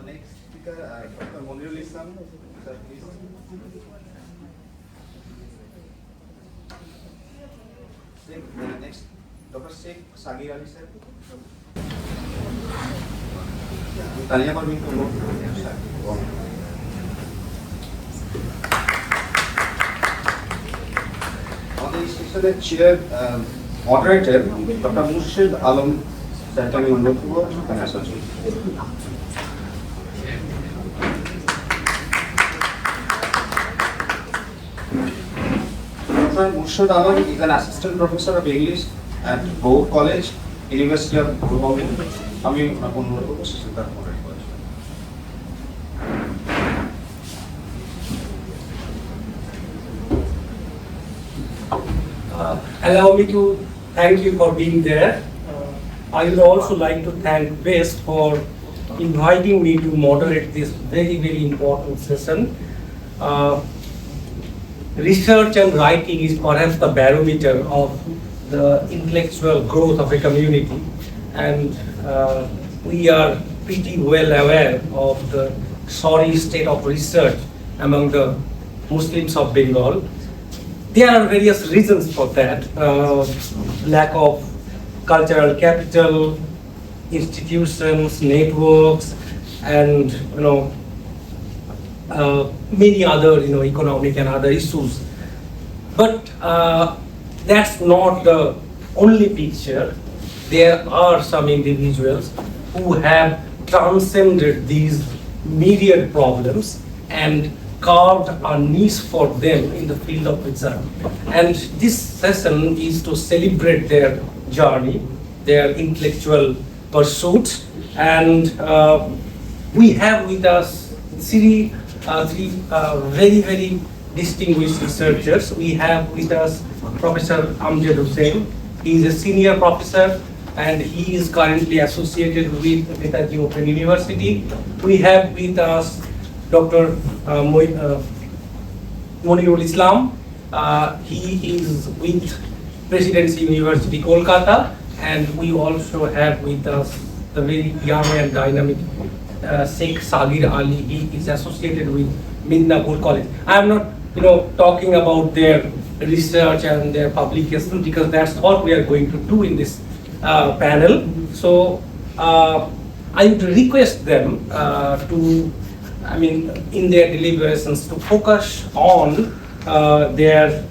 Next speaker, Dr. Monirul Islam. Sir, please. Next, Dr. Sagir Ali, sir. Tanya permit to vote. On the session chair, moderator, Dr. Mursed Alam, sir, can you vote for financial? Dr. Mursed Alam is an assistant professor of English at Gour College, University of Bengal. আমি অনুরোধ করবো সেটা moderate করার জন্য। Allow me to thank you for being there. I would also like to thank Best for inviting me to moderate this very important session. Research and writing is perhaps the barometer of the intellectual growth of a community, and we are pretty well aware of the sorry state of research among the Muslims of Bengal. There are various reasons for that. Lack of cultural capital, institutions, networks, and many other economic and other issues. But that's not the only picture. There are some individuals who have transcended these myriad problems and carved a niche for them in the field of research. And this session is to celebrate their journey, their intellectual pursuits. And we have with us three very distinguished researchers. We have with us Professor Amzed Hossein. He is a senior professor and he is currently associated with Netaji Open University. We have with us Dr. Monirul Islam. He is with Presidency University, Kolkata, and we also have with us the very young and dynamic Sheikh Sagir Ali. He is associated with Midnapore College. I am not, talking about their research and their publication because that's what we are going to do in this panel. So I would request them in their deliberations to focus on their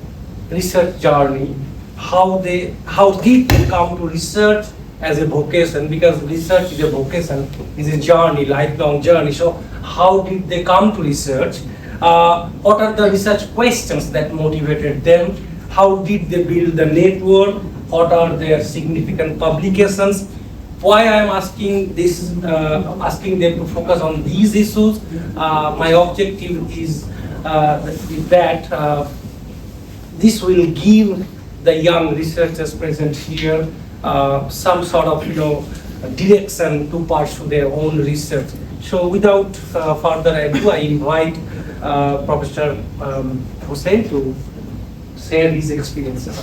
research journey, how did they come to research as a vocation, because research is a vocation, is a journey, lifelong journey. So how did they come to research? What are the research questions that motivated them? How did they build the network? What are their significant publications? Why I am asking them to focus on these issues? My objective is that this will give the young researchers present here some sort of direction to pursue their own research. So without further ado, I invite Professor Hossein to share his experiences.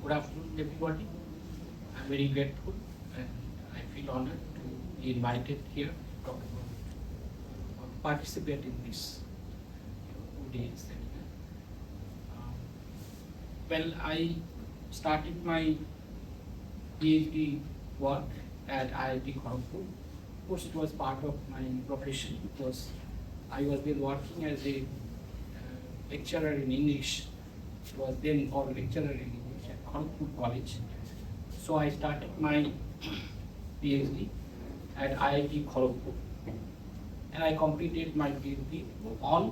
Good afternoon, everybody. I'm very grateful and I feel honored to be invited here to talk about participate in this day's seminar. Well, I started my PhD work at IIT Kharagpur. Of course, it was part of my profession because I was then working as a lecturer in English. It was then called lecturer in English at Kharagpur College. So I started my PhD at IIT Kharagpur. And I completed my PhD on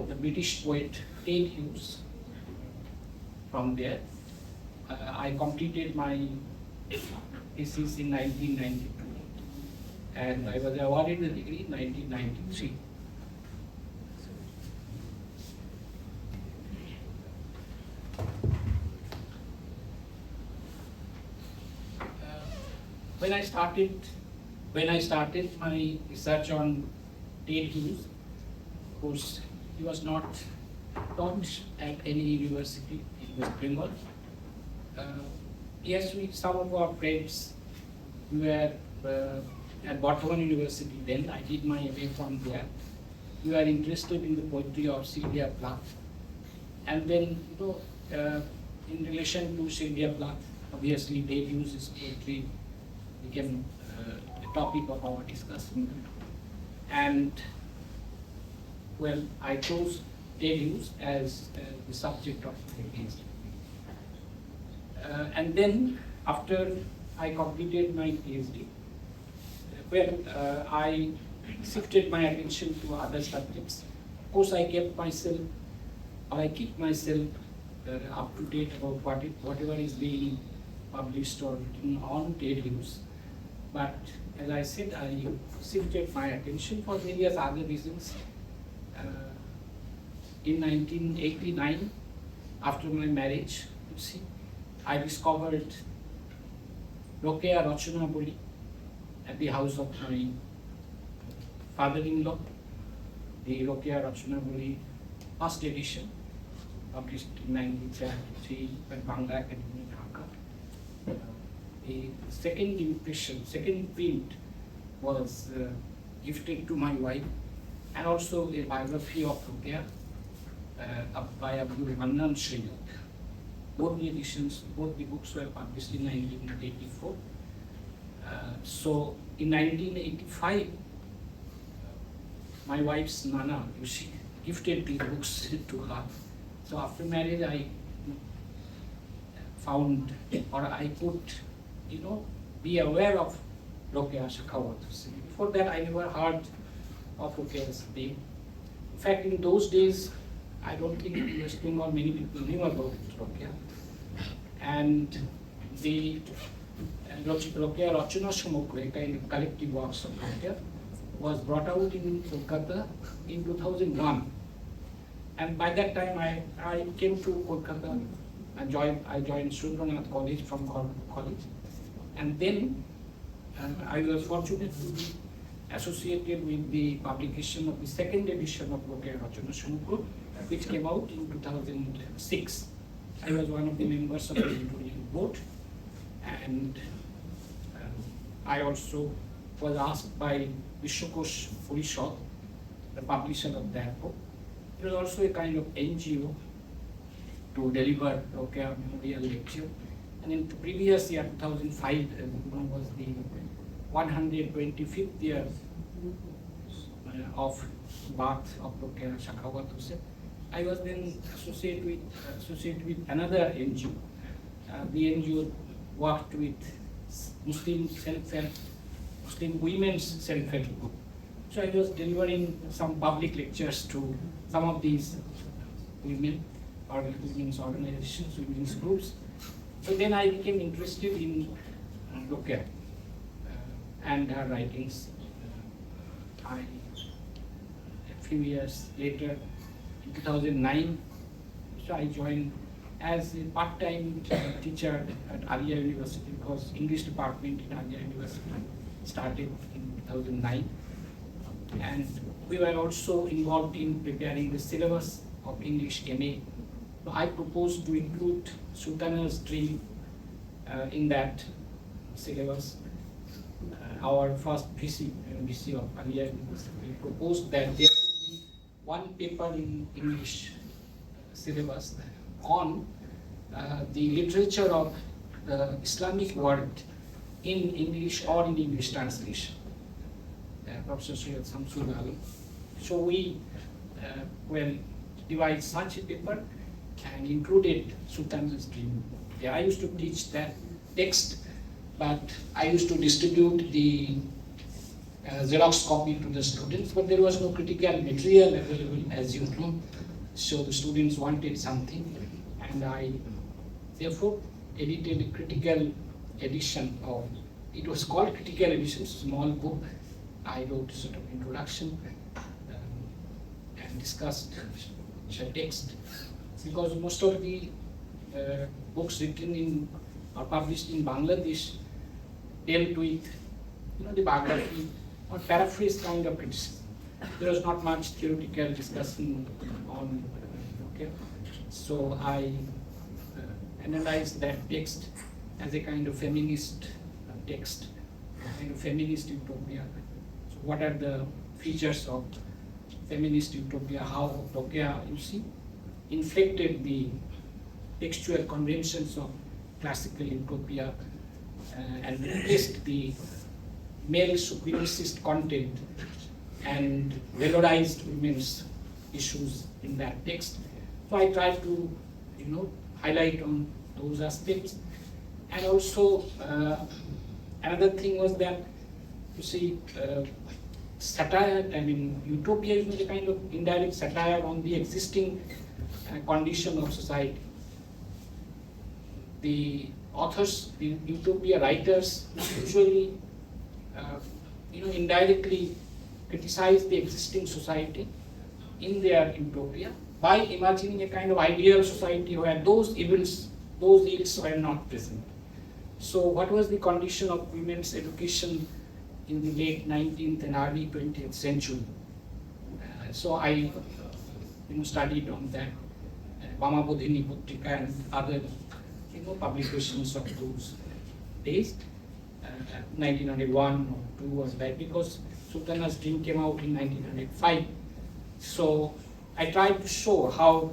the British poet Ted Hughes. From there, I completed my thesis in 1992 and I was awarded the degree in 1993. When I started my research on Ted Hughes, of course, he was not taught at any university in West Bengal. Yes, some of our friends we were at Bardhaman University then. I did my MA from there. We were interested in the poetry of Sylvia Plath. And then, in relation to Sylvia Plath, obviously Deleuze's poetry became a topic of our discussion. And well, I chose Deleuze as the subject of my PhD. And then, after I completed my PhD, I shifted my attention to other subjects. Of course, I keep myself up to date about whatever is being published or written on Deleuze. But as I said, I shifted my attention for various other reasons. In 1989, after my marriage, I discovered Rokeya Rachanabali at the house of my father-in-law. The Rokeya Rachanabali first edition, published in 1973 by Bangla Academy, Dhaka. The second print was gifted to my wife, and also a biography of Rokeya by Abdul Hannan Shriyat. Both the editions, both the books were published in 1984. So in 1985, my wife's Nana, she gifted the books to her. So after marriage, I found, or I could, be aware of Rokeya Shakhawat. Before that, I never heard of Rokeya's name. In fact, in those days, I don't think in West Bengal many people knew about Rokeya. And the Rokeya Rachana Samogra, a kind of collective works of Rokeya, was brought out in Kolkata in 2001. And by that time, I came to Kolkata and I joined Sundranath College from College. And then I was fortunate to be associated with the publication of the second edition of Rokeya Rachana Samogra, which came out in 2006. I was one of the members of the editorial board, and I also was asked by Vishwakosh Purishad, the publisher of that book. It was also a kind of NGO to deliver Rokeya Memorial Lecture. And in the previous year, 2005, was the 125th year of birth of Rokeya Shakhawat. I was then associated with another NGO. The NGO worked with Muslim women's self-help group. So I was delivering some public lectures to some of these women's organizations, women's groups. So then I became interested in Rokeya and her writings. A few years later, in 2009, so I joined as a part-time teacher at Arya University, because English department in Arya University started in 2009. And we were also involved in preparing the syllabus of English MA. So I proposed to include Sultana's Dream in that syllabus. Our first VC of Arya University proposed that there should be one paper in English syllabus on the literature of the Islamic world in English or in English translation. Professor Syed Samsul Alam. So we devised such a paper and included Sultan's Dream. Yeah, I used to teach that text, but I used to distribute the Xerox copy to the students, but there was no critical material available, as you know. So the students wanted something, and I therefore edited a critical edition of, it was called Critical Edition, small book. I wrote sort of introduction and discussed text, because most of the books written in or published in Bangladesh dealt with the biography or paraphrase kind of criticism. There was not much theoretical discussion on. So I analyzed that text as a kind of feminist text, kind of feminist utopia. So what are the features of feminist utopia? How utopia, you see, inflected the textual conventions of classical utopia and replaced the male supremacist content and valorized women's issues in that text. So I try to, highlight on those aspects. And also, another thing was that, you see, satire, utopia is a kind of indirect satire on the existing condition of society. The authors, the utopia writers, usually, indirectly criticize the existing society in their utopia by imagining a kind of ideal society where those ills were not present. So what was the condition of women's education in the late 19th and early 20th century? So I studied on that, Mama Bodhini Putrika and other publications of those days, 1901 or 2 was that, because Sultana's Dream came out in 1905. So I tried to show how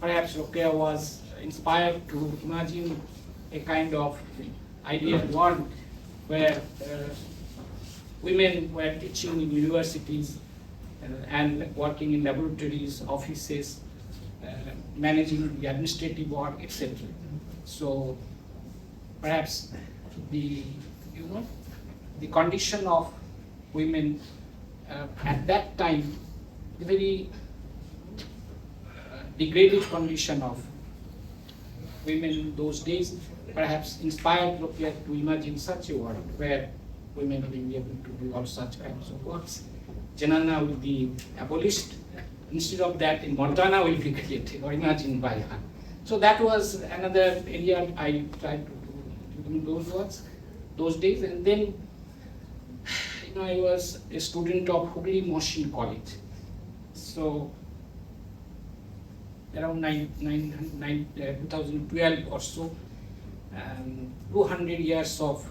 perhaps Rokeya was inspired to imagine a kind of ideal world where women were teaching in universities and working in laboratories, offices, managing the administrative work, etc. So perhaps the condition of women at that time, the very degraded condition of women in those days, perhaps inspired Rokeya to imagine such a world where women will be able to do all such kinds of works. Janana will be abolished. Instead of that, Mardana will be created or imagined by her. So that was another area I tried to do in those works, those days. And then, I was a student of Hooghly Mohsin College. So around 2012 or so, 200 years of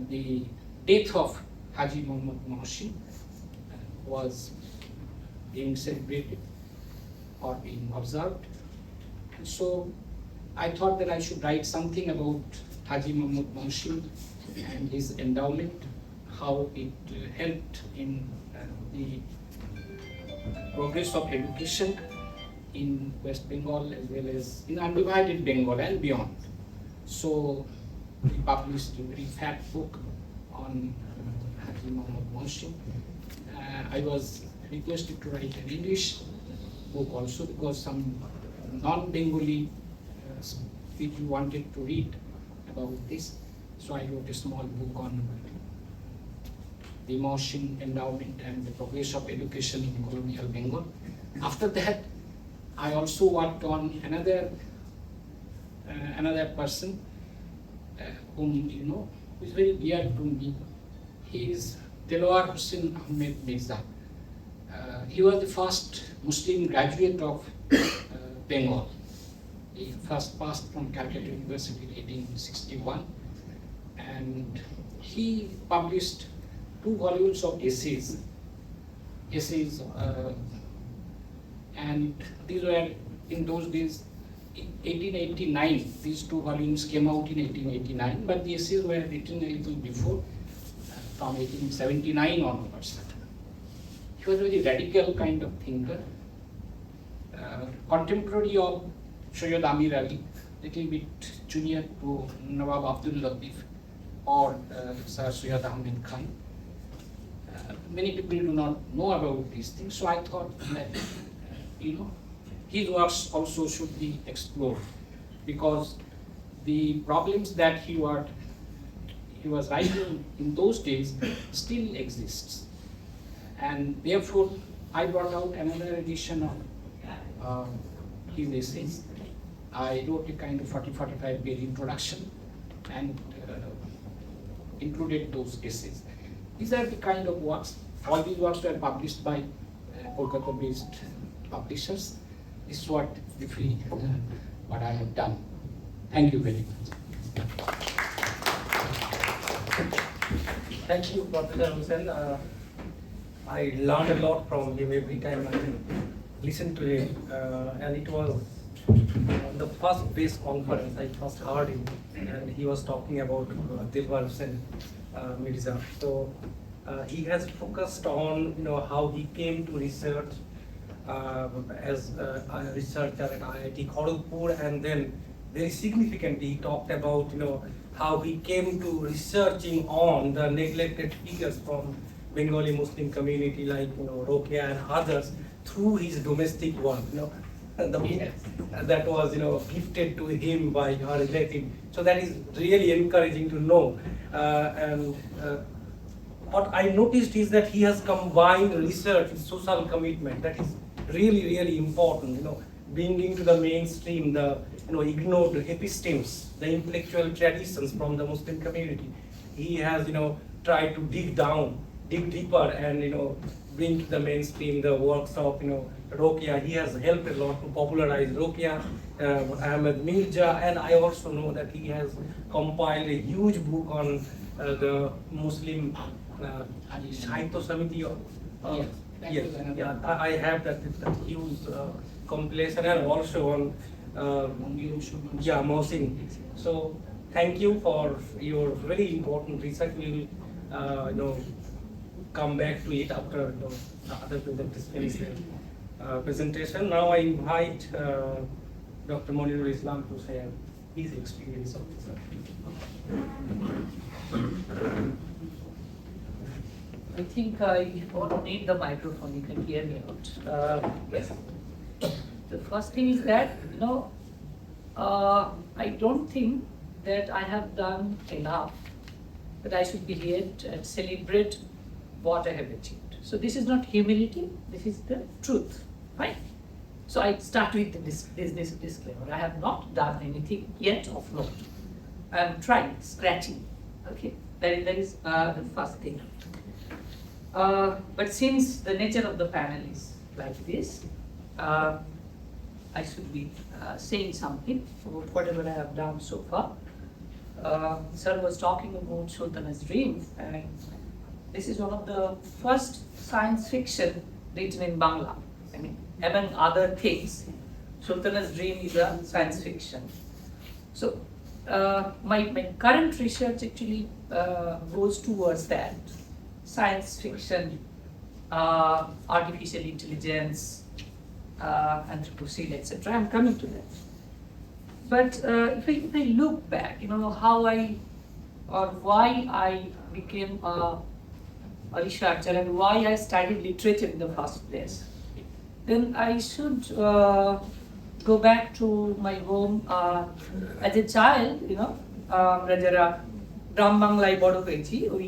the death of Haji Muhammad Mohsin was being celebrated or being observed. And so I thought that I should write something about Haji Muhammad Mohsin and his endowment, how it helped in the progress of education in West Bengal as well as in undivided Bengal and beyond. So we published a very fat book on Haji Muhammad Mohsin. I was requested to write an English book also because some non-Bengali people wanted to read about this. So I wrote a small book on the Mohsin endowment and the progress of education in colonial Bengal. After that, I also worked on another person whom who is very dear to me. He is Delawar Hossein Ahmed Mirza. He was the first Muslim graduate of Bengal. He first passed from Calcutta University in 1861, and he published 2 volumes of essays, and these were in those days. In 1889, these 2 volumes came out in 1889, but the essays were written a little before, from 1879 onwards. He was a very radical kind of thinker, contemporary of Sayyid Amir Ali, little bit junior to Nawab Abdul Latif or Sir Sayyid Ahmed Khan. Many people do not know about these things, so I thought that his works also should be explored, because the problems that he was writing in those days still exists. And therefore, I brought out another edition of his essays. I wrote a kind of 40-45 page introduction and included those essays. These are the kind of works. All these works were published by Kolkata-based publishers. This is what briefly what I have done. Thank you very much. Thank you, Professor Hossein. I learned a lot from him every time I listened to him, and it was the first base conference I first heard him, and he was talking about Devars and Mirza. So he has focused on how he came to research as a researcher at IIT Kharagpur, and then very significantly he talked about how he came to researching on the neglected figures from Bengali Muslim community like Rokia and others through his domestic work. That was gifted to him by her relative. So that is really encouraging to know. And what I noticed is that he has combined research with social commitment. That is really important. Bringing to the mainstream the ignored epistemes, the intellectual traditions from the Muslim community. He has tried to dig deeper, and bring to the mainstream the works of Rokia. He has helped a lot to popularize Rokia, Ahmed Mirza, and I also know that he has compiled a huge book on the Muslim Sahitya Samiti. I have that huge compilation, and also on Mohsin. So thank you for your very important research. We will come back to it after the other presenters finish their presentation. Now I invite Dr. Monirul Islam to share his experience of this. I think I won't need the microphone, you can hear me out. Yes. The first thing is that, I don't think that I have done enough, that I should be here and celebrate what I have achieved. So this is not humility, this is the truth, right? So I start with this disclaimer. I have not done anything yet of note. I am trying, scratching, okay? That is the first thing. But since the nature of the panel is like this, I should be saying something about whatever I have done so far. Sir was talking about Sultana's Dream, and this is one of the first science fiction written in Bangla. I mean, among other things, Sultana's Dream is a science fiction. So my current research actually goes towards that. Science fiction, artificial intelligence, Anthropocene, etc. I'm coming to that. But if I look back, how why I became a researcher and why I studied literature in the first place, then I should go back to my home as a child. আমরা যারা গ্রাম বাংলায় বড় হয়েছি, ওই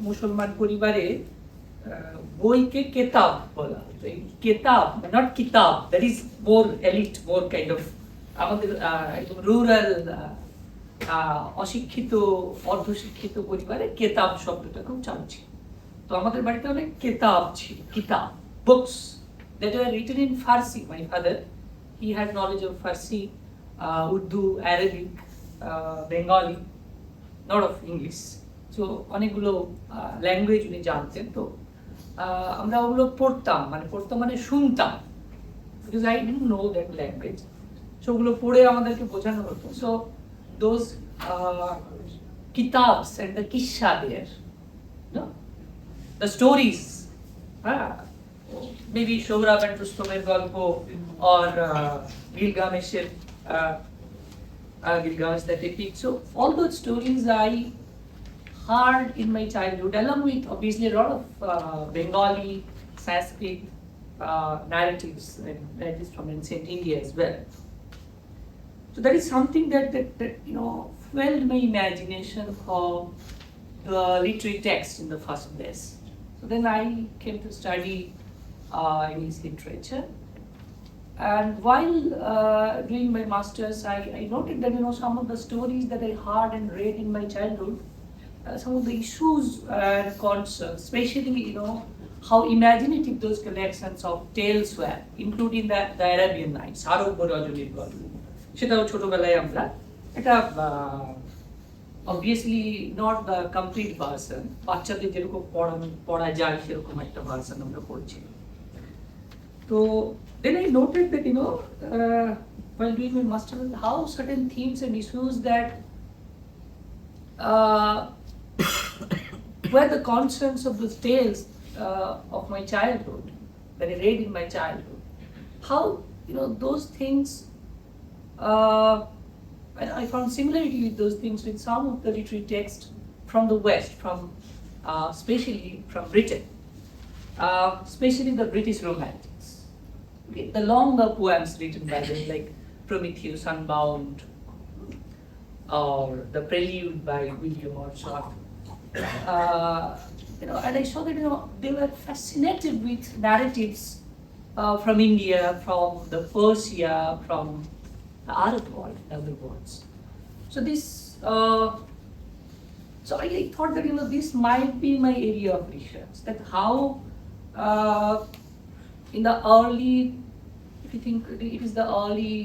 মুসলমান পরিবারে বইকে কেতাব বলা হতো। কেতাব, নট কিতাব, that is more elite, more kind of আমাদের একদম রুরাল অশিক্ষিত অর্ধশিক্ষিত পরিবারে কেতাব শব্দটা খুব চালু ছিল। তো আমাদের বাড়িতে অনেক কেতাব ছিল, কিতাব, books that were written in Farsi. My father, he had knowledge of Farsi, Urdu, Arabic, Bengali, not of English. So অনেকগুলো ল্যাঙ্গুয়েজ উনি জানতেন। তো আমরা ওগুলো পড়তাম মানে শুনতাম, because I didn't know that language. So ওগুলো পড়ে আমাদেরকে বোঝানো হতো। So those kitabs and the kissa there, the stories, maybe Shohrab and Rustomir Golpo or Gilgameshir, Gilgamesh that epic. So all those stories I heard in my childhood, along with obviously a lot of Bengali, Sanskrit narratives, and that is from ancient India as well. So that is something that fueled my imagination for the literary text in the first place. So then I came to study English literature, and while doing my masters, I noted that some of the stories that I heard and read in my childhood, some of the issues and concerns, especially how imaginative those collections of tales were, including the Arabian Nights, সেটাও ছোটবেলায় আমরা এটা obviously not the complete version. বাচ্চাদের যেরকম পড়া যায় সেরকম একটা ভার্সন আমরা পড়ছি। So then I noted that while doing my master's, how certain themes and issues that were the concerns of the tales of my childhood, that I read in my childhood. How those things, I found similarity with those things with some of the literary texts from the West, from especially from Britain, especially the British Romantics. Okay, the longer poems written by them, like Prometheus Unbound, or the Prelude by William Wordsworth. And I saw that they were fascinated with narratives from India, from the Persia, from the Arab world, in other words. So this, so I thought that this might be my area of research. That how in the early, if you think it is the early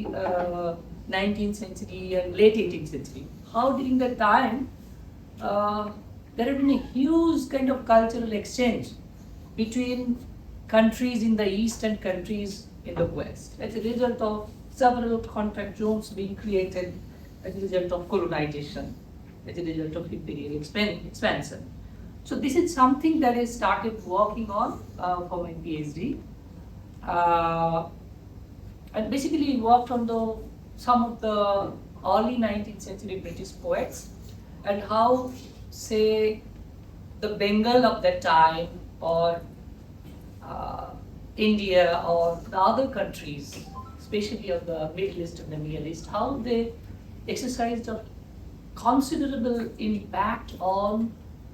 19th century and late 18th century, how during that time there had been a huge kind of cultural exchange between countries in the East and countries in the West, as a result of several contract zones being created, as a result of colonization, as a result of imperial expansion. So this is something that I started working on for my PhD. And basically worked on some of the early 19th century British poets and how, say, the Bengal of that time, or India, or the other countries, especially of the Middle East and the Near East, how they exercised a considerable impact on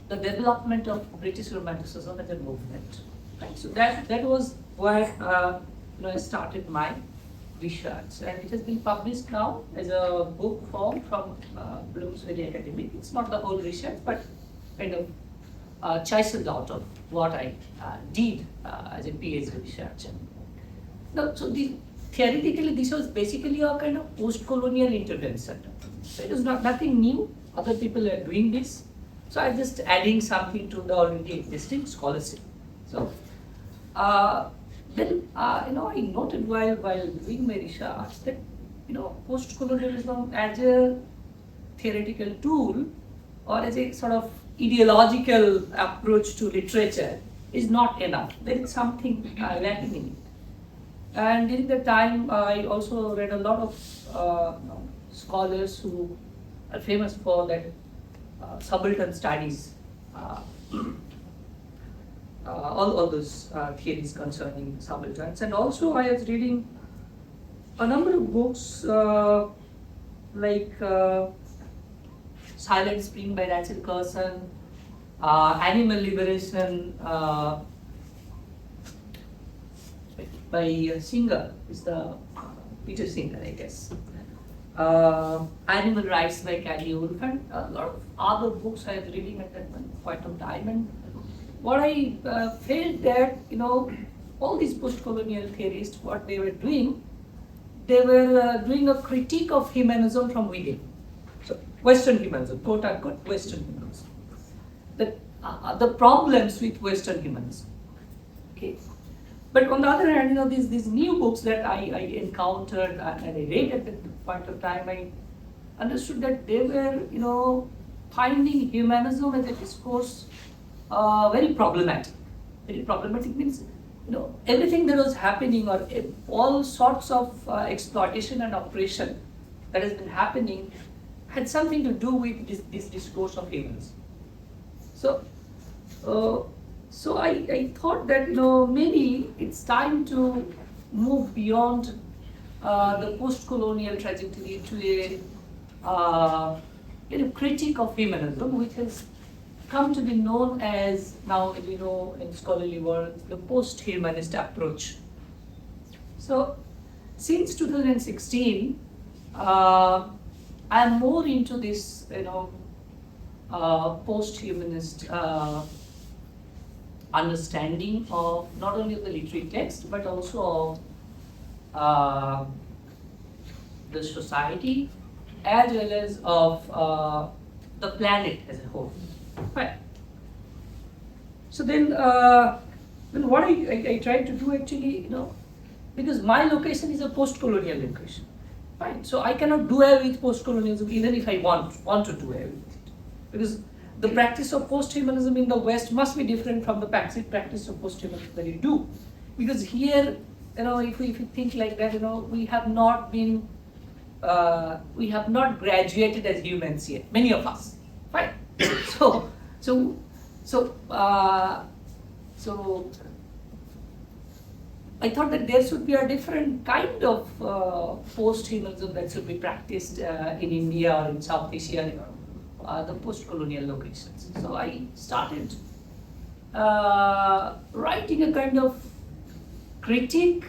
the development of British Romanticism as a movement. Right? So that was where I started my research, and it has been published now as a book form from Bloomsbury Academy. It's not the whole research, but kind of chiseled out of what I did as a PhD researcher. Now, so theoretically, this was basically a kind of post-colonial intervention. So it was nothing new. Other people are doing this. So I'm just adding something to the already existing scholarship. So then, I noted while doing my research that, post-colonialism as a theoretical tool or as a sort of ideological approach to literature is not enough. There is something lacking in it. And during that time, I also read a lot of scholars who are famous for that subaltern studies. All those theories concerning subalterns. And also I was reading a number of books like Silent Spring by Rachel Carson, Animal Liberation by Singer, is the Peter Singer, I guess. Animal Rights by Kelly Wolf, and a lot of other books I was reading at that point of time. And what I felt that, all these post-colonial theorists, what they were doing a critique of humanism from within. So Western humanism, quote unquote Western humanism. The problems with Western humanism. Okay. But on the other hand, these new books that I encountered and I read at that point of time, I understood that they were, finding humanism as a discourse very problematic. Very problematic means, everything that was happening, or all sorts of exploitation and oppression that has been happening had something to do with this discourse of humanism. So I thought that maybe it's time to move beyond the post-colonial trajectory to a critique of humanism, which has come to be known as now, in scholarly world, the post-humanist approach. So since 2016, I'm more into this, post-humanist understanding of not only of the literary text, but also of the society, as well as of the planet as a whole. Right. So then what I tried to do actually, because my location is a post-colonial location. Fine. So I cannot do away with post-colonialism even if I want to do away with it. Because the practice of post-humanism in the West must be different from the practice of post-humanism that you do. Because here, if we think like that, we have not graduated as humans yet, many of us. Fine. So I thought that there should be a different kind of post-humanism that should be practiced in India or in South Asia, the post-colonial locations. So I started writing a kind of critique,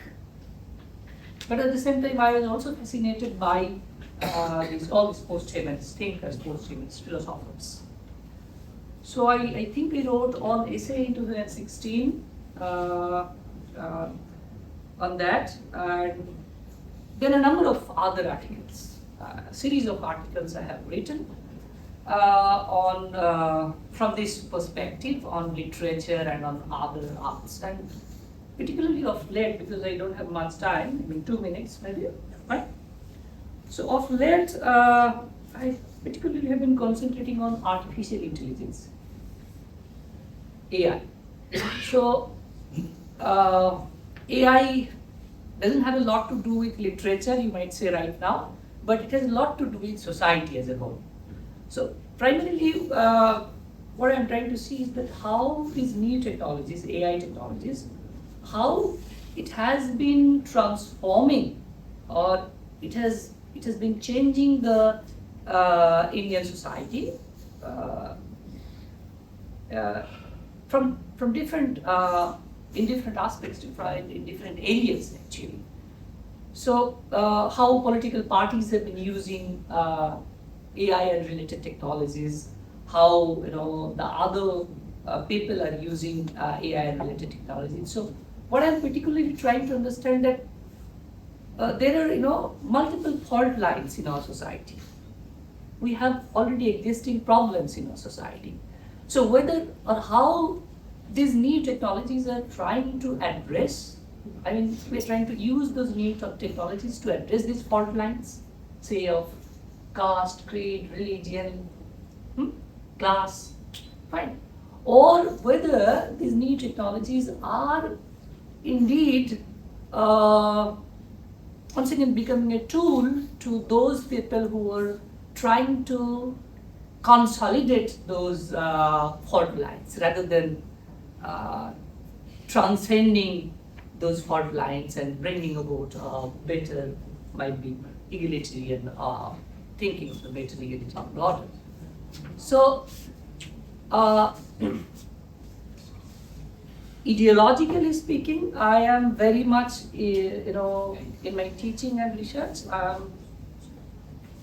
but at the same time I was also fascinated by all these post-humanist thinkers, post-humanist philosophers. So I think we wrote on essay in 2016 on that, and then a number of other articles, a series of articles I have written from this perspective on literature and on other arts, and particularly of late, because I don't have much time, 2 minutes maybe, right? So of late, I particularly have been concentrating on artificial intelligence, AI. So AI doesn't have a lot to do with literature, you might say right now, but it has a lot to do with society as a whole. So primarily, what I'm trying to see is that how these new technologies, AI technologies, how it has been transforming, or it has been changing the Indian society from different in different aspects, in different areas actually. So how political parties have been using AI and related technologies, how the other people are using AI and related technologies. So what I'm particularly trying to understand that there are multiple fault lines in our society. We have already existing problems in our society. So whether or how these new technologies are trying to address, we're trying to use those new technologies to address these fault lines, say of caste, creed, religion, class, fine. Or whether these new technologies are indeed once again becoming a tool to those people who are trying to consolidate those fault lines rather than transcending those fault lines and bringing about better, might be egalitarian thinking of the better egalitarian order. So, ideologically speaking, I am very much, in my teaching and research,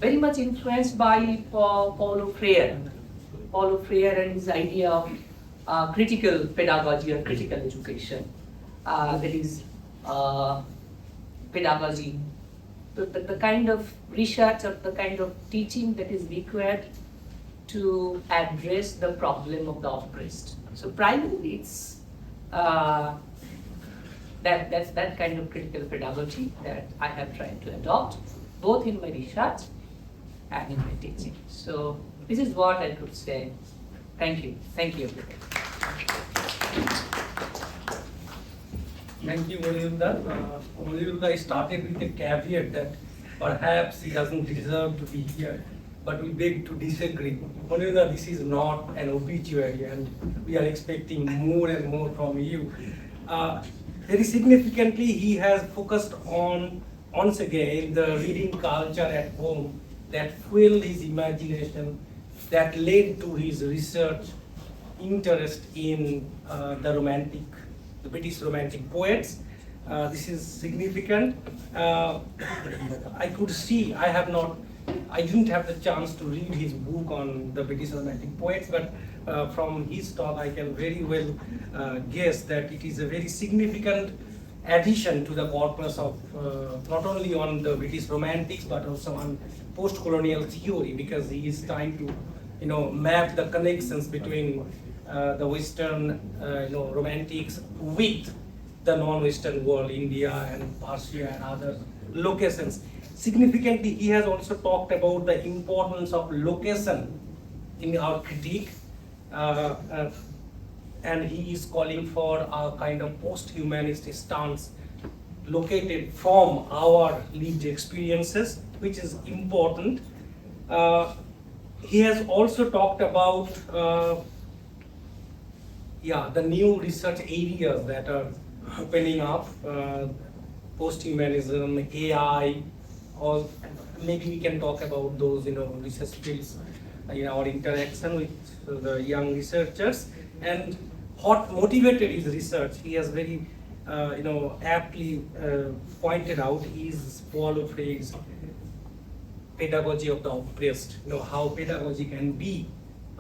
very much influenced by Paulo Freire. Paulo Freire and his idea of critical pedagogy or critical education. That is pedagogy, the kind of research or the kind of teaching that is required to address the problem of the oppressed. So primarily it's that's that kind of critical pedagogy that I have tried to adopt, both in my research and in my teaching. So this is what I could say. Thank you. Thank you. Thank you, Monirul. Monirul started with a caveat that perhaps he doesn't deserve to be here, but we beg to disagree. Monirul, this is not an obituary, and we are expecting more and more from you. Very significantly, he has focused on, once again, the reading culture at home that fueled his imagination, that led to his research interest in the British Romantic poets. This is significant. I could see, I didn't have the chance to read his book on the British Romantic poets, but from his talk I can very well guess that it is a very significant addition to the corpus of not only on the British Romantics but also on post-colonial theory, because he is trying to map the connections between the Western, romantics with the non-Western world, India and Persia and other locations. Significantly, he has also talked about the importance of location in our critique, and he is calling for a kind of post-humanist stance located from our lived experiences, which is important. He has also talked about the new research areas that are opening up, post-humanism, AI, or maybe we can talk about those research fields in our interaction with the young researchers, and what motivated his research. He has very aptly pointed out his Paulo Freire's pedagogy of the oppressed, how pedagogy can be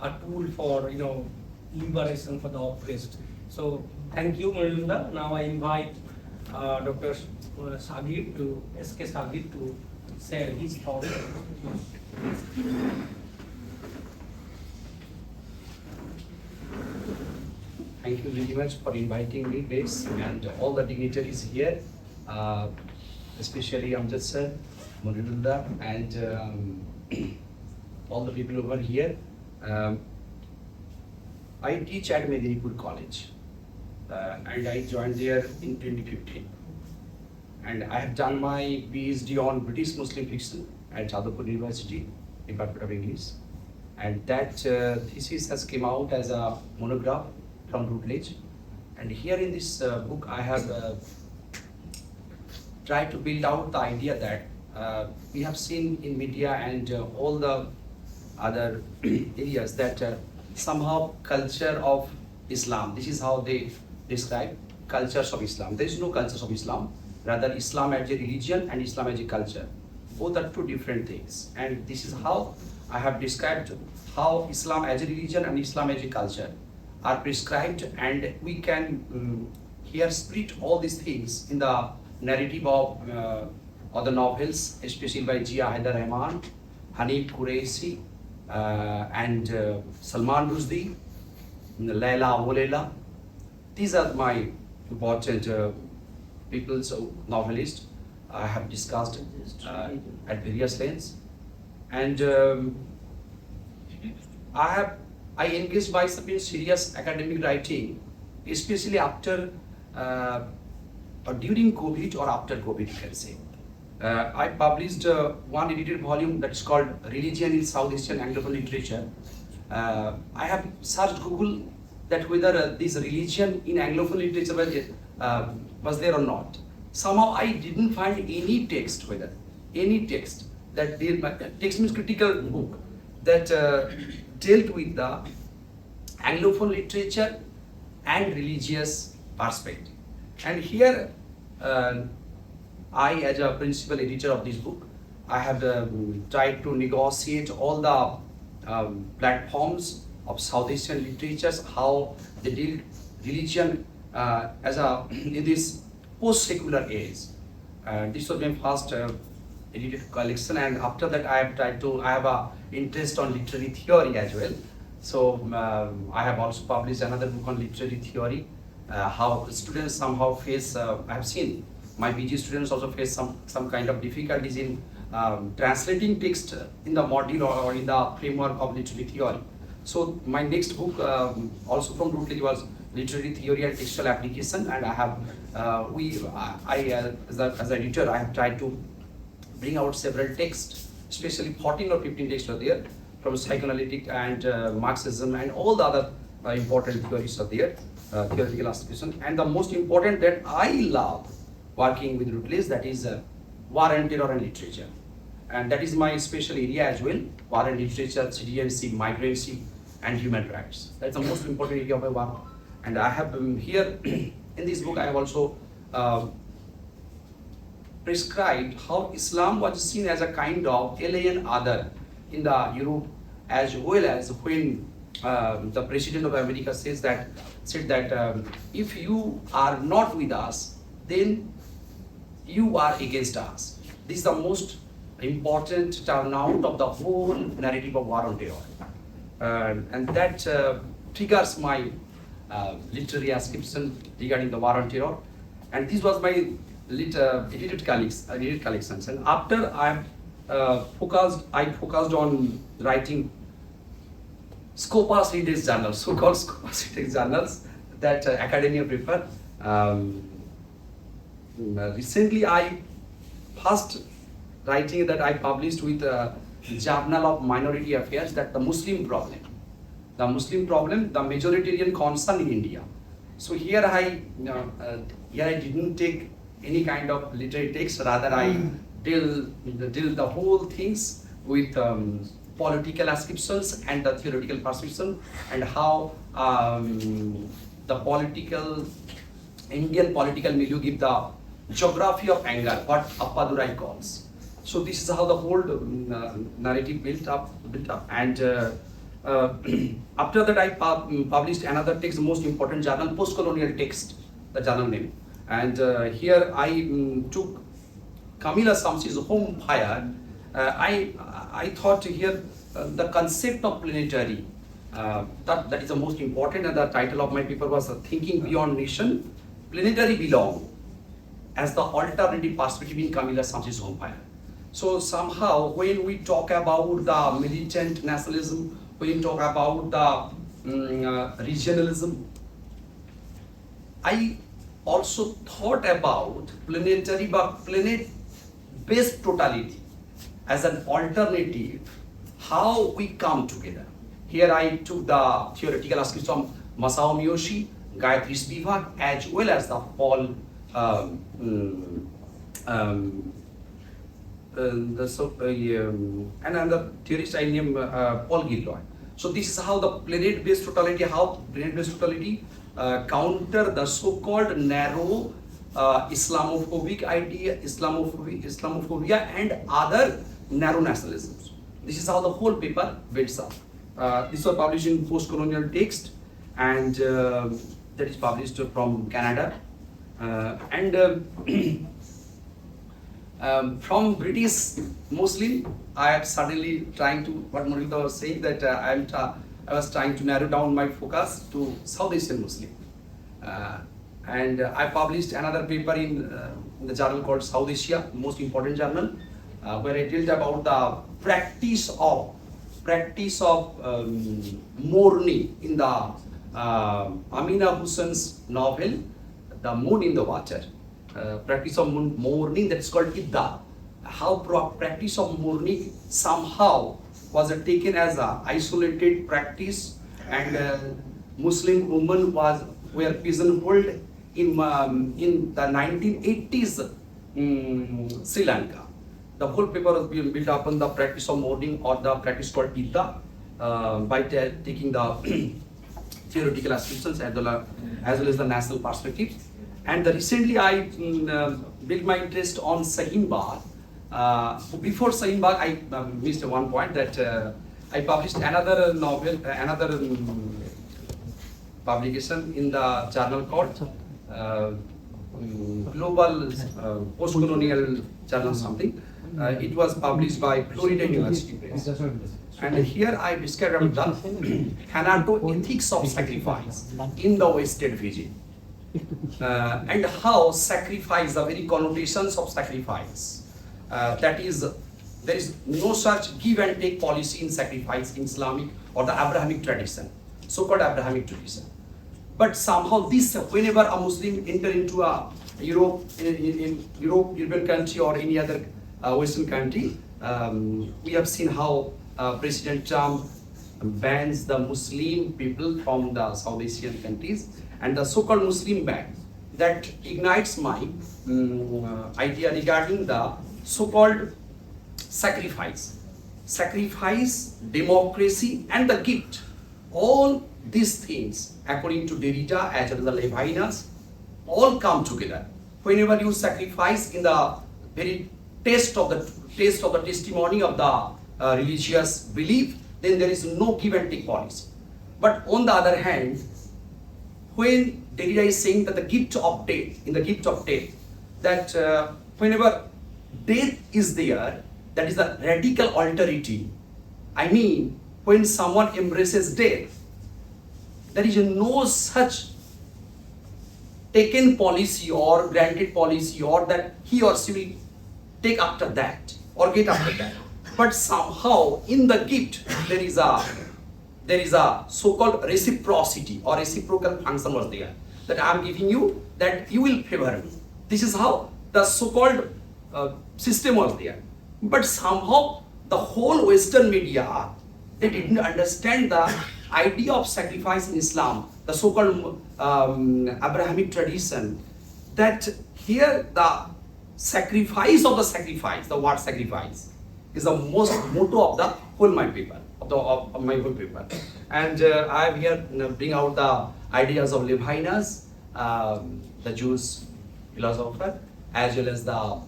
a tool for liberation for the oppressed. So thank you, Monirul. Now I invite Dr. Sagir SK Sagir to share his thoughts. Thank you very much for inviting me, Grace, and all the dignitaries here, especially Amzed sir, Monirul, and all the people over here. I teach at Midnapore College, and I joined there in 2015. And I have done my PhD on British Muslim fiction at Jadavpur University, Department of English. And that thesis has come out as a monograph from Routledge. And here in this book, I have tried to build out the idea that we have seen in media and all the other areas that somehow culture of Islam, this is how they describe cultures of Islam. There is no cultures of Islam, rather Islam as a religion and Islam as a culture. Both are two different things. And this is how I have described how Islam as a religion and Islam as a culture are prescribed, and we can here split all these things in the narrative of other novels, especially by Jia Haidar Rahman, Hanif Qureshi, and Salman Rushdie, Laila Abu. These are my important people's novelists I have discussed at various lengths, and I engaged myself in serious academic writing, especially after or during COVID or after COVID, you can say. I published one edited volume that is called Religion in South Asian Anglophone Literature. I have searched Google that whether this religion in Anglophone literature was there or not. Somehow I didn't find any text, that text means critical book, that dealt with the Anglophone literature and religious perspective. And here, I, as a principal editor of this book, I have tried to negotiate all the platforms of South Asian literatures, how they deal religion in this post-secular age. This was my first edited collection, and after that I have a interest on literary theory as well. So I have also published another book on literary theory, how students somehow face, I have seen my PG students also face some kind of difficulties in translating text in the module or in the framework of literary theory. So my next book, also from Routledge, was Literary Theory and Textual Application, and I have, as an editor, I have tried to bring out several texts, especially 14 or 15 texts are there, from psychoanalytic and Marxism and all the other important theories are there, theoretical aspiration. And the most important that I love working with Routledge, that is war and terror and literature. And that is my special area as well, war and literature, citizenship, migrancy, and human rights. That's the most important area of my work. And I have here, in this book, I have also prescribed how Islam was seen as a kind of alien other in the Europe, as well as when the President of America said that if you are not with us, then you are against us. This is the most important turnout of the whole narrative of war on terror. and that triggers my literary ascription regarding the war on terror. And this was my edited collections. And after I focused on writing Scopus Readers journals, so-called Scopus Readers journals that academia prefer. Recently, I first writing that I published with Journal of Minority Affairs, that the Muslim problem, the majoritarian concern in India. So here I didn't take any kind of literary text, rather I deal the whole things with political ascriptions and the theoretical perception, and how the Indian political milieu give the geography of anger, what Appadurai calls. So this is how the whole narrative built up, and after that I published another text, the most important journal, Post-Colonial Text, the journal name, and here I took Kamila Shamsi's Home Fire. I thought here the concept of planetary, that is the most important, and the title of my paper was Thinking Beyond Nation, Planetary Belong as the alternative perspective in Kamila Shamsi's Home Fire. So somehow when we talk about the militant nationalism, when we talk about the regionalism, I also thought about planetary but planet-based totality as an alternative, how we come together. Here I took the theoretical aspects from Masao Miyoshi, Gayatri Spivak, as well as the Paul another theorist I named Paul Gilroy. So this is how the planet-based totality, counter the so-called narrow Islamophobic idea, Islamophobia and other narrow nationalisms. This is how the whole paper builds up. This was published in Post-Colonial Text, and that is published from Canada. From British Muslim, I am suddenly trying to, what Monirul was saying, that I was trying to narrow down my focus to South Asian Muslim. And I published another paper in the journal called South Asia, most important journal, where I dealt about the practice of mourning in the Amina Hussein's novel, The Moon in the Water. Practice of mourning, that is called Idda. How practice of mourning somehow was taken as an isolated practice, and Muslim women were pigeonholed in the 1980s Sri Lanka. The whole paper was built upon the practice of mourning, or the practice called Idda, by taking the theoretical assumptions as well as the national perspective. And recently I built my interest on Shaheen Bagh. Before Shaheen Bagh, I missed one point, that I published another novel, another publication in the journal called Global Post-Colonial Journal something. It was published by Florida University Press. And here I described the ethics of sacrifice in the Wasted Vision. And how sacrifice, the very connotations of sacrifice, that is, there is no such give and take policy in sacrifice in Islamic or the Abrahamic tradition, so-called Abrahamic tradition. But somehow this, whenever a Muslim enter into a European country or any other Western country, we have seen how President Trump bans the Muslim people from the South Asian countries, and the so-called Muslim ban that ignites my idea regarding the so-called sacrifice, democracy, and the gift. All these things, according to Derrida as well as the Levinas, all come together. Whenever you sacrifice in the very taste of the testimony of the religious belief, then there is no give and take policy. But on the other hand, when Derrida is saying that the gift of death, that whenever death is there, that is a radical alterity. I mean, when someone embraces death, there is no such taken policy or granted policy or that he or she will take after that or get after that. But somehow in the gift there is a so-called reciprocity or reciprocal function was there, that I am giving you, that you will favor me. This is how the so-called system was there. But somehow the whole Western media, they didn't understand the idea of sacrifice in Islam, the so-called Abrahamic tradition, that here the sacrifice of the sacrifice, the word sacrifice, is the most motto of the whole my paper, of my whole paper. And I have here bring out the ideas of Levinas, the Jewish philosopher, as well as the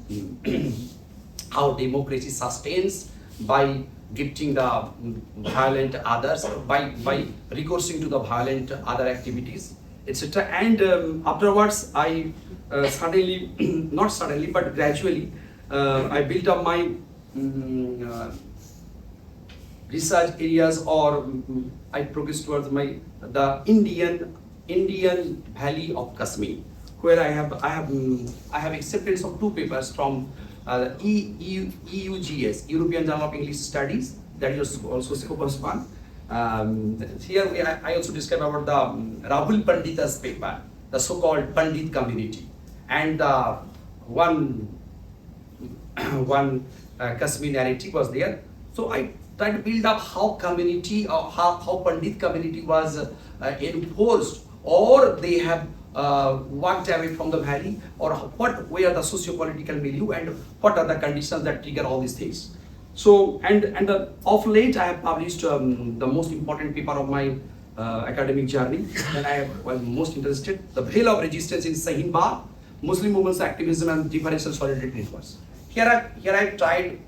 how democracy sustains by gifting the violent others, by recoursing to the violent other activities, etc. And afterwards, I suddenly, not suddenly, but gradually, I built up my research areas, or I progressed towards the Indian Valley of Kashmir, where I have acceptance of 2 papers from EUGS, European Journal of English Studies, that is also Subhas one. Here I also describe about the Rahul Pandita's paper, the so-called Pandit community, and one Kashmir narrative was there. So I tried to build up how community or how Pandit community was enforced, or they have walked away from the valley, or what were the socio-political milieu and what are the conditions that trigger all these things. So and of late I have published the most important paper of my academic journey, and I was most interested, the Veil of Resistance in Sahin Bagh, Muslim Women's Activism and Differential Solidarity Networks. Here I tried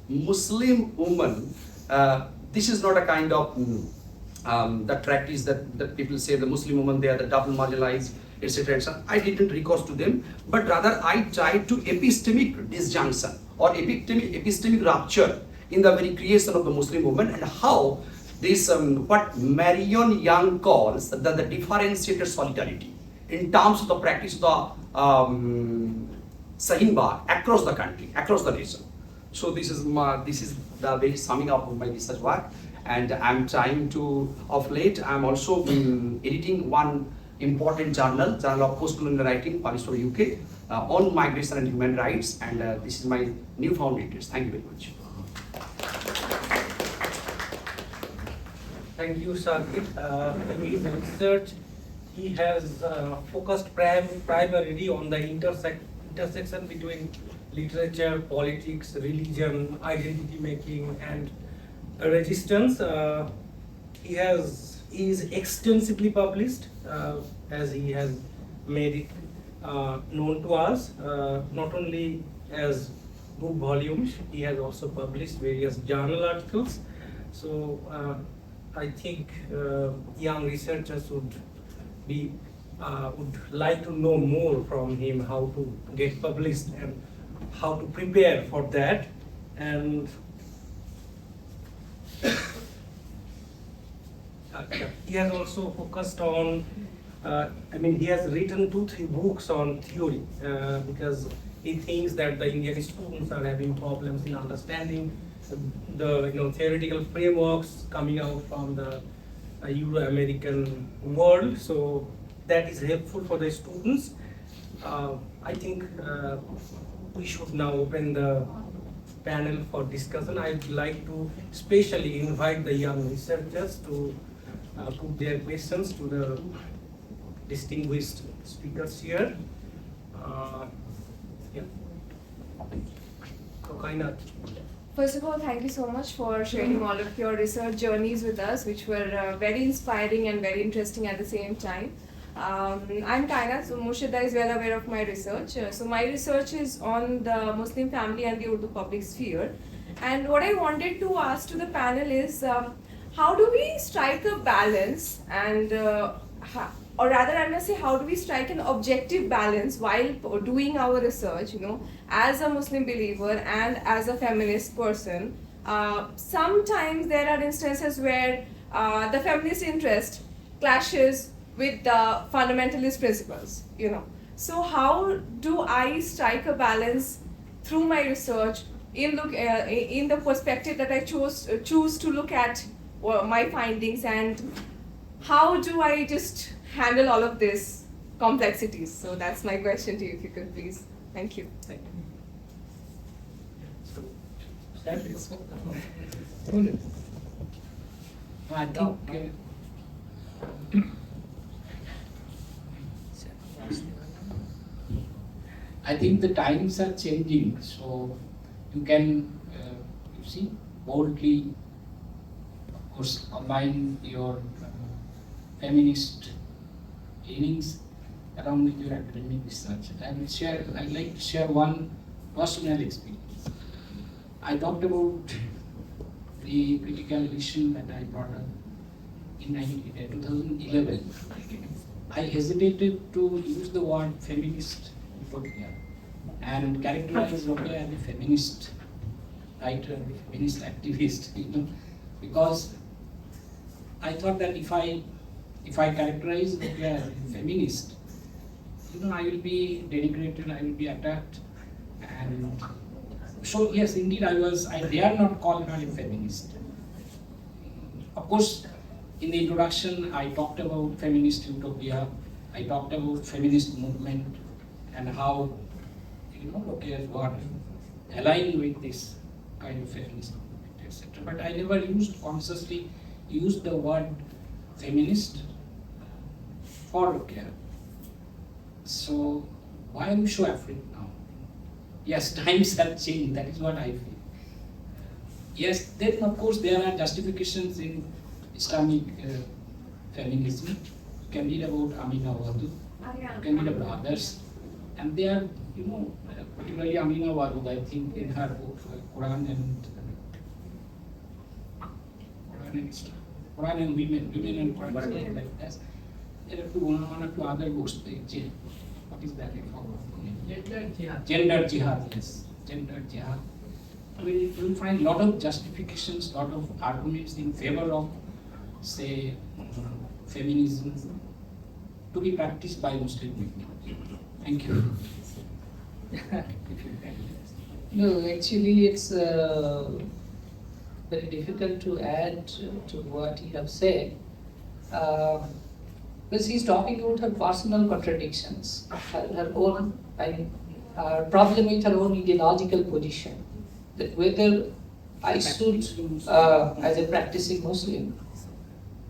Muslim woman. This is not a kind of that practice that people say the Muslim women, they are the double marginalized, etc. I didn't recourse to them, but rather I tried to epistemic disjunction or epistemic rupture in the very creation of the Muslim woman, and how this what Marion Young calls the differentiated solidarity in terms of the practice of the Sahin Bagh across the country, across the nation. So this is the very summing up of my research work, and I'm trying to, of late, I'm also editing one important journal of post-colonial writing published for UK on migration and human rights, and this is my newfound interest. Thank you very much. Thank you, Sagir. In his research, he has focused primarily on the intersection between literature, politics, religion, identity making, and resistance. He is extensively published, as he has made it known to us, not only as book volumes, he has also published various journal articles. So I think young researchers would like to know more from him, how to get published and how to prepare for that. And he has also focused on, he has written 2-3 books on theory, because he thinks that the Indian students are having problems in understanding the theoretical frameworks coming out from the Euro-American world. So that is helpful for the students. I think we should now open the panel for discussion. I would like to especially invite the young researchers to put their questions to the distinguished speakers here. First of all, thank you so much for sharing all of your research journeys with us, which were very inspiring and very interesting at the same time. I'm Kainat, so Mursed is well aware of my research. So my research is on the Muslim family and the Urdu public sphere. And what I wanted to ask to the panel is, how do we strike a balance, and or rather I must say, how do we strike an objective balance while doing our research, as a Muslim believer and as a feminist person, sometimes there are instances where the feminist interest clashes with the fundamentalist principles, you know. So how do I strike a balance through my research in the perspective that I choose to look at my findings, and how do I just handle all of this complexities? So that's my question to you, if you could please. Thank you. I think I think the times are changing, so you can you see boldly, of course, combine your feminist leanings along with your academic research. I'd like to share one personal experience. I talked about the critical edition that I brought up in 2011. I hesitated to use the word feminist utopia and characterize Rokia as a feminist writer, a feminist activist, you know, because I thought that if I characterize Rokia as a feminist, you know, I will be denigrated, I will be attacked, and so yes, indeed I dare not call her a feminist. Of course, in the introduction, I talked about feminist utopia, I talked about feminist movement, and how, you know, Rokia's work aligned with this kind of feminist movement, etc. But I never consciously used the word feminist for Rokia. So why are we so afraid now? Yes, times have changed, that is what I feel. Yes, then of course there are justifications in Islamic feminism. You can read about Amina Wadud, you can read about others, and they are, you know, particularly Amina Wadud, I think, in her book Quran and Women and Quran, something like that. There are one or two other books. What is that? Gender jihad, yes. Gender jihad. We will find a lot of justifications, lot of arguments in favor of, say, feminism to be practiced by Muslim women. Thank you. No, actually it's very difficult to add to what you have said. Because he's talking about her personal contradictions, her own problem with her own ideological position. That whether I should, as a practicing Muslim,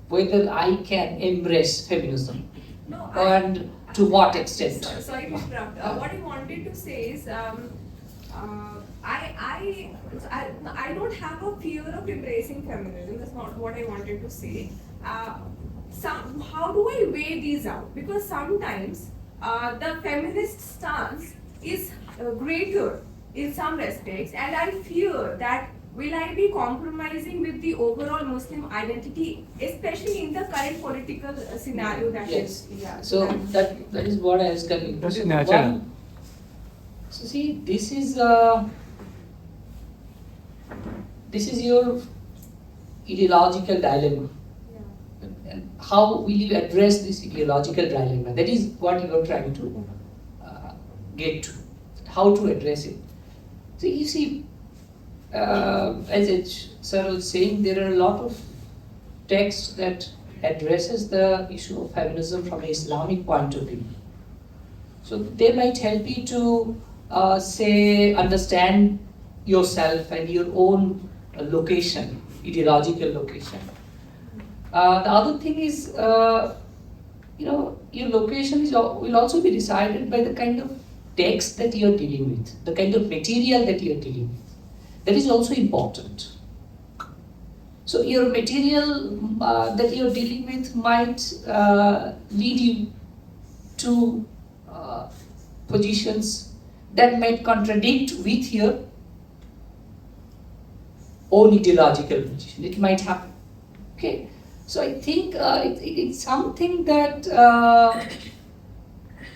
whether I can embrace feminism, No, and to what extent. Sorry to interrupt. What I wanted to say is, I don't have a fear of embracing feminism. That's not what I wanted to say. How do I weigh these out? Because sometimes the feminist stance is greater in some respects, and I fear that will I be compromising with the overall Muslim identity, especially in the current political scenario that Yes. is. Yeah. So that is what I was coming to. That is So natural. So see, this is your ideological dilemma. And how will you address this ideological dilemma? That is what you are trying to get to. How to address it. So you see, as Sir was saying, there are a lot of texts that addresses the issue of feminism from an Islamic point of view. So they might help you to say understand yourself and your own location, ideological location. The other thing is, your location will also be decided by the kind of text that you are dealing with, the kind of material that you are dealing with. That is also important. So your material that you are dealing with might lead you to positions that might contradict with your own ideological position. It might happen. Okay. So I think it's something that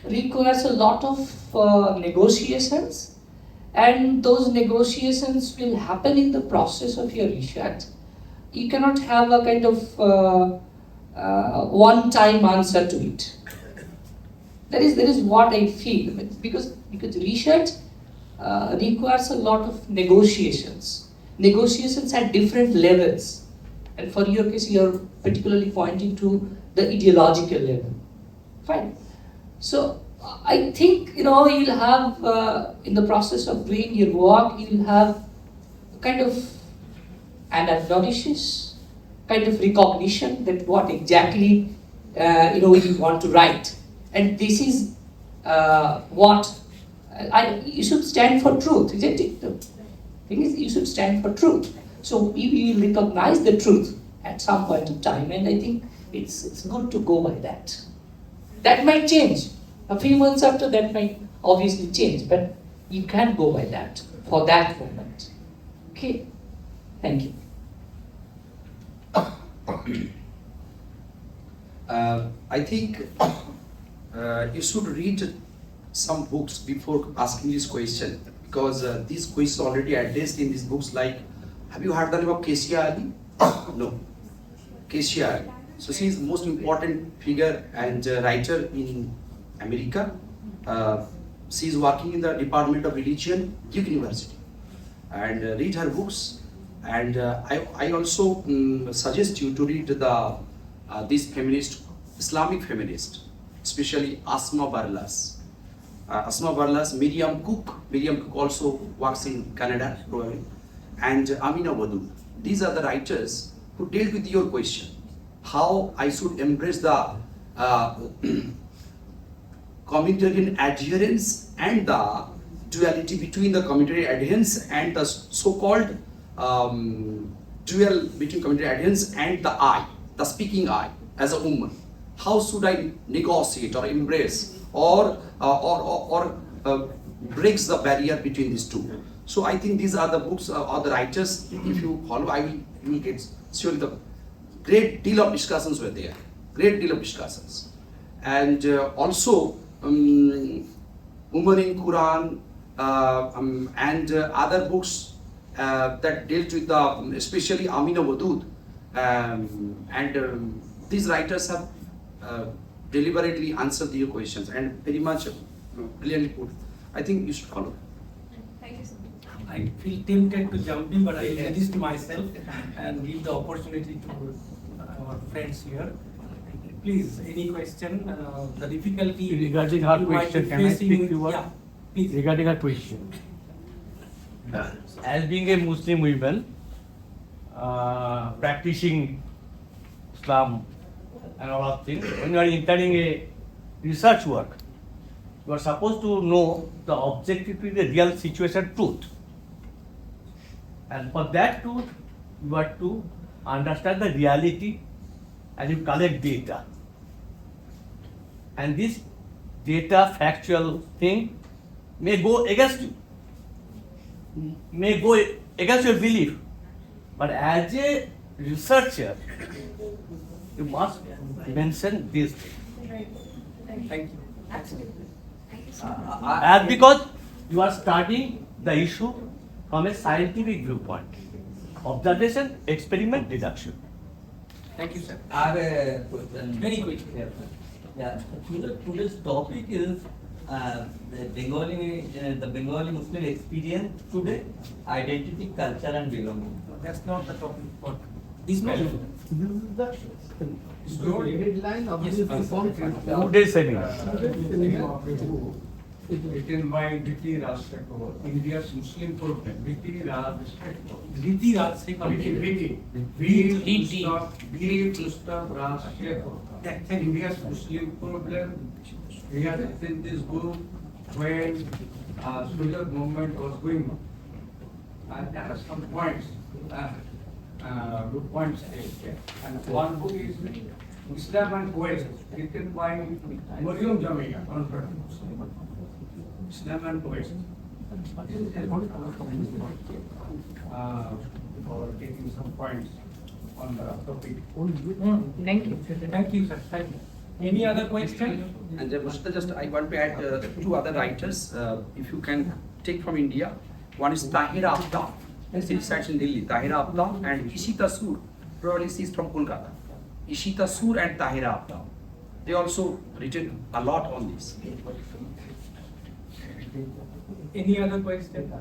requires a lot of negotiations and those negotiations will happen in the process of your research. You cannot have a kind of one-time answer to it. That is what I feel, because research requires a lot of negotiations. Negotiations at different levels, and for your case, you are particularly pointing to the ideological level. Fine. So I think you'll have in the process of doing your work, you'll have kind of an acknowledgement, kind of recognition that what exactly you want to write, and this is what you should stand for truth, isn't it? The thing is, you should stand for truth. So you will recognize the truth at some point of time, and I think it's good to go by that. That might change. A few months after, that might obviously change, but you can go by that for that moment. Okay, thank you. I think you should read some books before asking this question, because these questions already addressed in these books. Like, have you heard the name of Kesia Ali? No. Kesia Ali. So she is the most important figure and writer in America. She is working in the Department of Religion, Duke University, and read her books. And I also suggest you to read this feminist, Islamic feminist, especially Asma Barlas. Asma Barlas, Miriam Cook also works in Canada, probably, and Amina Wadud. These are the writers who dealt with your question, how I should embrace the communitarian adherence and the duality between the communitarian adherence and the so-called dual between communitarian adherence and the I, the speaking I, as a woman. How should I negotiate or embrace or breaks the barrier between these two? So I think these are the books or the writers. If you follow, you will get surely the great deal of discussions were there. Great deal of discussions, and also Women in Quran and other books that dealt with especially Amina Wadud, and these writers have deliberately answered your questions and very much brilliantly put. I think you should follow. Thank you so much. I feel tempted to jump in, but I resist myself and give the opportunity to our friends here. Please, any question? The difficulty regarding her you might be question, can I facing speak with- few words? Yeah, please. Regarding her question, as being a Muslim woman, practicing Islam and all of things, when you are entering a research work, you are supposed to know the objectivity, the real situation truth. And for that truth, you have to understand the reality and you collect data. And this data, factual thing may go against you, may go against your belief. But as a researcher, you must mention this thing. Thank you. Absolutely. Thank you so much. And because you are studying the issue from a scientific viewpoint. Observation, experiment, deduction. Thank you, sir. I have a question. Very quick. Yeah. Today's topic is the Bengali Muslim experience today, identity, culture, and belonging. That's not the topic for this panel. Headline of Yes, this sir. report Today's seminar. written by Diti Raj Kapoor, India's Muslim problem. Diti Raj Kapoor. Riti Raj Singh. Gustav Raj Kapoor. India's Muslim problem. He has written this book when social movement was going on. And there are some points, good points there. And one book is Islam and Poets, written by Mariam Jamia, Islam and Poets. For taking some points on the topic. Thank you. Thank you, sir. Thank you. Any other question? And Mursed, just I want to add two other writers. If you can take from India. One is Tahira Aftab, she resides in Delhi, Tahira Aftab, and Ishita Sur, probably she is from Kolkata. Ishita Sur and Tahira Aftab. They also written a lot on this. Any other question?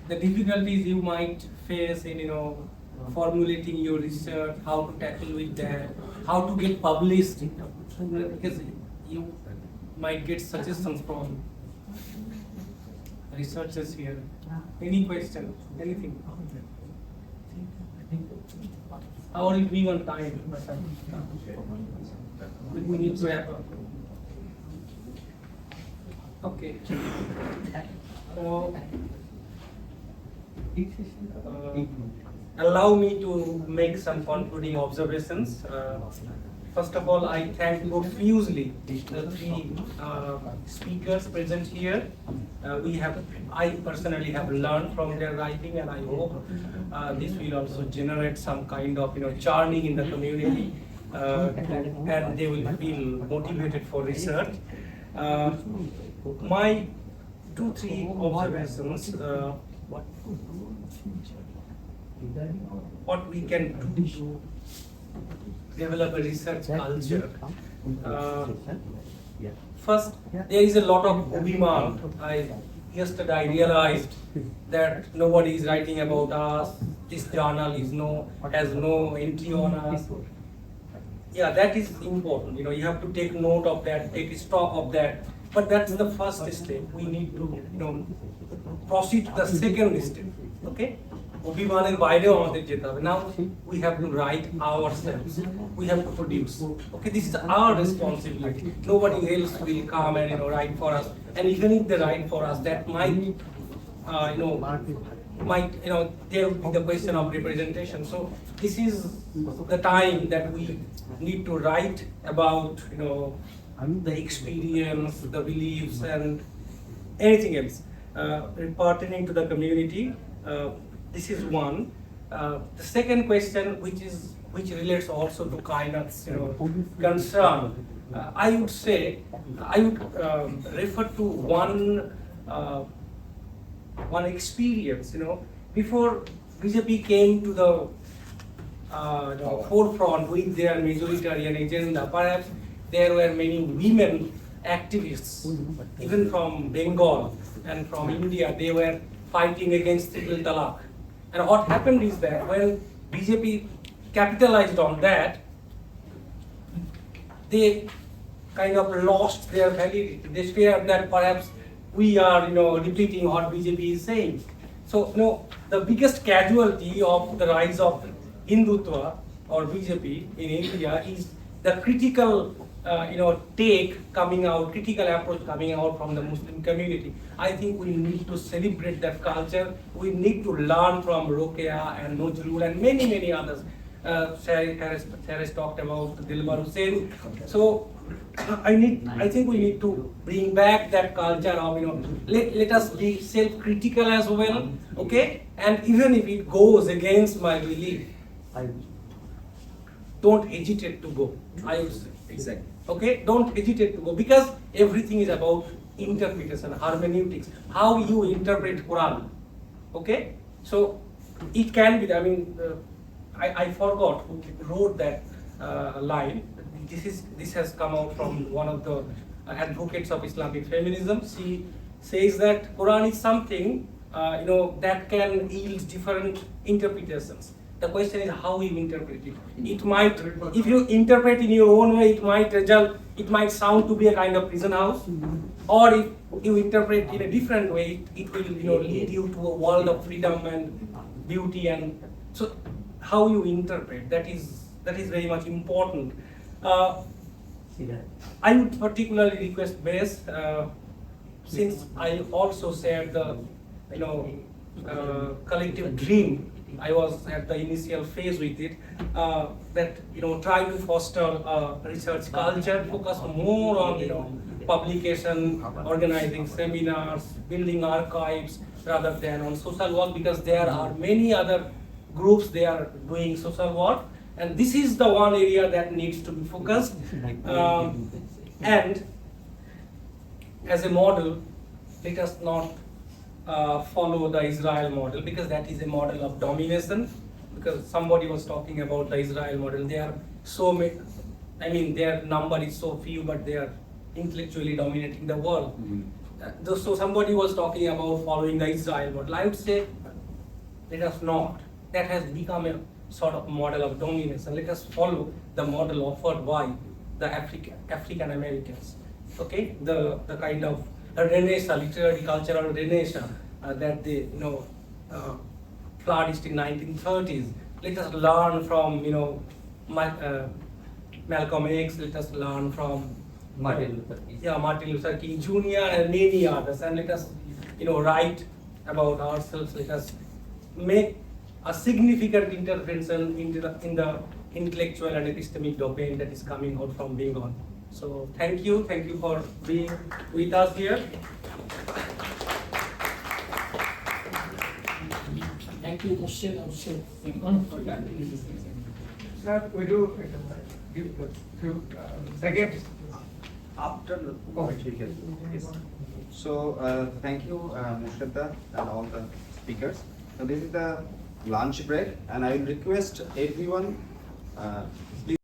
The difficulties you might face in formulating your research, how to tackle with that, how to get published, because you might get suggestions from researchers here. Any question? Anything? How are you doing on time? We need to wrap up. Okay. Allow me to make some concluding observations. First of all, I thank profusely the three speakers present here. I personally have learned from their writing, and I hope this will also generate some kind of churning in the community, and they will feel motivated for research. My 2-3 observations. What we can do to develop a research culture. First, there is a lot of Abhiman. Yesterday I realized that nobody is writing about us. This journal has no entry on us. Yeah, that is important. You have to take note of that, take stock of that. But that's the first step. We need to proceed to the second step. Okay? অভিমানের বাইরেও আমাদের যেতে হবে now we have to write ourselves, we have to produce. Okay, this is our responsibility. Nobody else will come and write for us, and even if they write for us, that might there will be the question of representation. So this is the time that we need to write about the experience, the beliefs, and anything else pertaining to the community. This is one. The second question, which relates also to Kainat's concern, I would say I would refer to one experience. Before BJP came to the forefront with their majoritarian agenda, perhaps there were many women activists, even from Bengal and from India. They were fighting against triple talaq. And what happened is that when BJP capitalized on that, they kind of lost their validity. They feared that perhaps we are, repeating what BJP is saying. So, the biggest casualty of the rise of Hindutva or BJP in India is the critical critical approach coming out from the Muslim community. I think we need to celebrate that culture. We need to learn from Rokeya and Nazrul and many others. Sarah talked about Dilbar Hossein. So I think we need to bring back that culture of let us be self-critical as well, okay? And even if it goes against my belief, don't hesitate to go. I would say. Exactly. Okay, don't hesitate to go, because everything is about interpretation, hermeneutics, how you interpret Quran. Okay, so it can be. I forgot who wrote that line. This has come out from one of the advocates of Islamic feminism. She says that Quran is something that can yield different interpretations. The question is how you interpret it. It might, if you interpret in your own way, it might sound to be a kind of prison house. Or if you interpret in a different way, it will lead you to a world of freedom and beauty. And so, how you interpret, that is very much important. I would particularly request Bess, since I also shared the collective dream. I was at the initial phase with it, that try to foster a research culture, focus more on publication, organizing seminars, building archives, rather than on social work, because there are many other groups they are doing social work, and this is the one area that needs to be focused. And as a model, let us not follow the Israel model, because that is a model of domination. Because somebody was talking about the Israel model, they are so many, I mean their number is so few, but they are intellectually dominating the world. So somebody was talking about following the Israel model. I would say, let us not. That has become a sort of model of domination. Let us follow the model offered by the African Americans. Okay, the kind of renaissance, literary cultural renaissance that they flourished in 1930s. Let us learn from Malcolm X. Let us learn from Martin Luther King. Yeah, Martin Luther King Jr. and many others, and let us write about ourselves. Let us make a significant intervention in the intellectual and epistemic domain that is coming out from Bengal. So thank you for being with us here. Thank you, Hossein, also. Sir, we do give a few seconds. After the yes. So thank you, Murshed and all the speakers. So this is the lunch break, and I will request everyone. Please